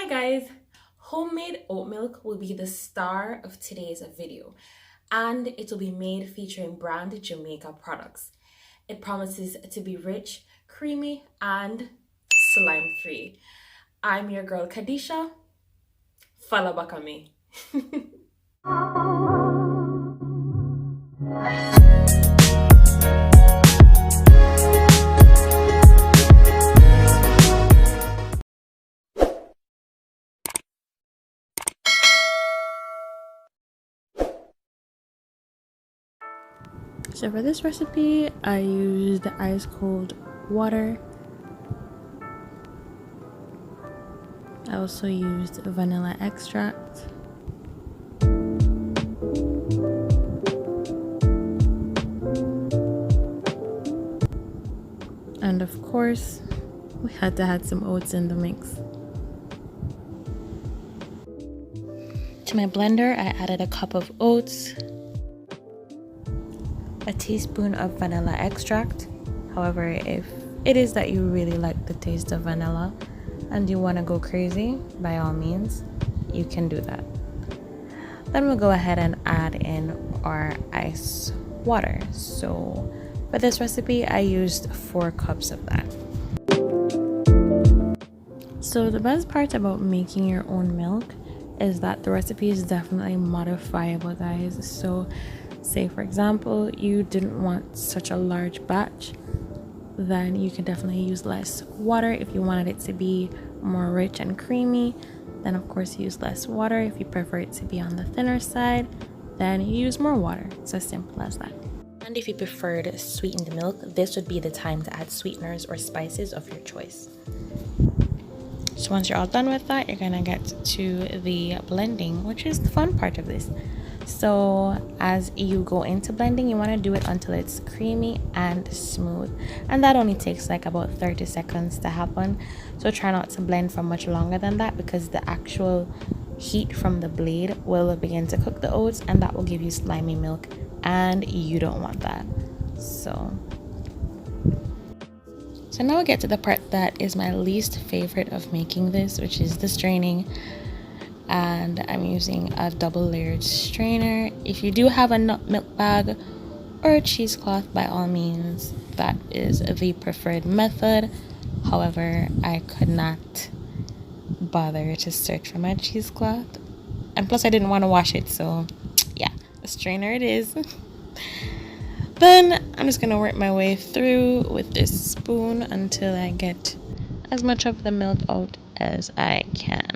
Hi guys! Homemade oat milk will be the star of today's video, and it will be made featuring brand Jamaica products. It promises to be rich, creamy, and slime free. I'm your girl Kadisha. Follow back on me. So for this recipe, I used ice cold water. I also used vanilla extract. And of course, we had to add some oats in the mix. To my blender, I added a cup of oats, a teaspoon of vanilla extract. However, if it is that you really like the taste of vanilla and you want to go crazy, by all means, you can do that. Then we'll go ahead and add in our ice water. So for this recipe, I used 4 cups of that. So the best part about making your own milk is that the recipe is definitely modifiable, guys. So say for example you didn't want such a large batch, then you can definitely use less water. If you wanted it to be more rich and creamy, then of course use less water. If you prefer it to be on the thinner side, then you use more water. It's as simple as that. And if you preferred sweetened milk, this would be the time to add sweeteners or spices of your choice. So once you're all done with that, you're gonna get to the blending, which is the fun part of this. So as you go into blending, you want to do it until it's creamy and smooth, and that only takes like about 30 seconds to happen. So try not to blend for much longer than that, because the actual heat from the blade will begin to cook the oats, and that will give you slimy milk, and you don't want that. So now we get to the part that is my least favorite of making this, which is the straining. And I'm using a double layered strainer. If you do have a nut milk bag or a cheesecloth, by all means, that is the preferred method. However, I could not bother to search for my cheesecloth, and plus I didn't want to wash it, so yeah, a strainer it is. Then I'm just gonna work my way through with this spoon until I get as much of the milk out as I can.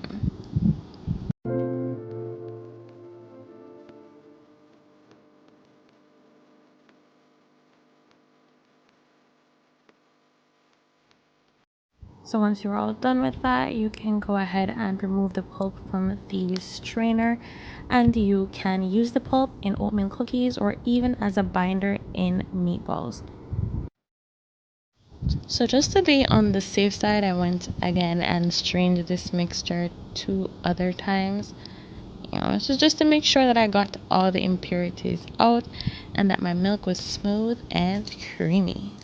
So once you're all done with that, you can go ahead and remove the pulp from the strainer, and you can use the pulp in oatmeal cookies or even as a binder in meatballs. So just to be on the safe side, I went again and strained this mixture 2 other times. This is just to make sure that I got all the impurities out and that my milk was smooth and creamy.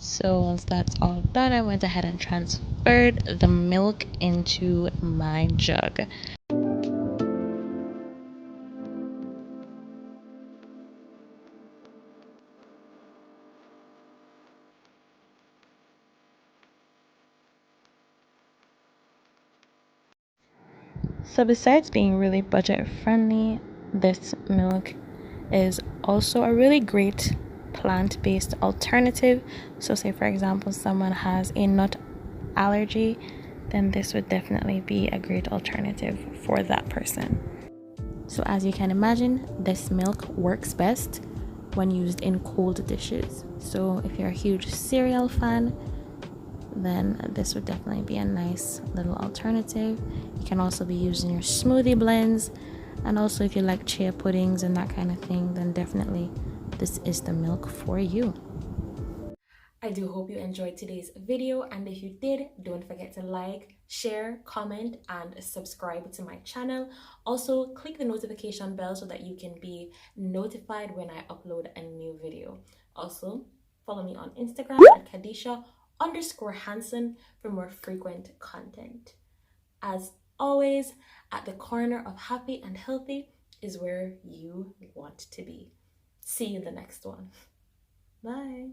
So once that's all done, I went ahead and transferred the milk into my jug. So besides being really budget friendly, this milk is also a really great plant-based alternative. So say for example someone has a nut allergy, then this would definitely be a great alternative for that person. So as you can imagine, this milk works best when used in cold dishes. So if you're a huge cereal fan, then this would definitely be a nice little alternative. You can also be using your smoothie blends, and also if you like chia puddings and that kind of thing, then definitely this is the milk for you. I do hope you enjoyed today's video, and if you did, don't forget to like, share, comment, and subscribe to my channel. Also, click the notification bell so that you can be notified when I upload a new video. Also, follow me on Instagram at Kadisha_Hansen for more frequent content. As always, at the corner of happy and healthy is where you want to be. See you in the next one. Bye.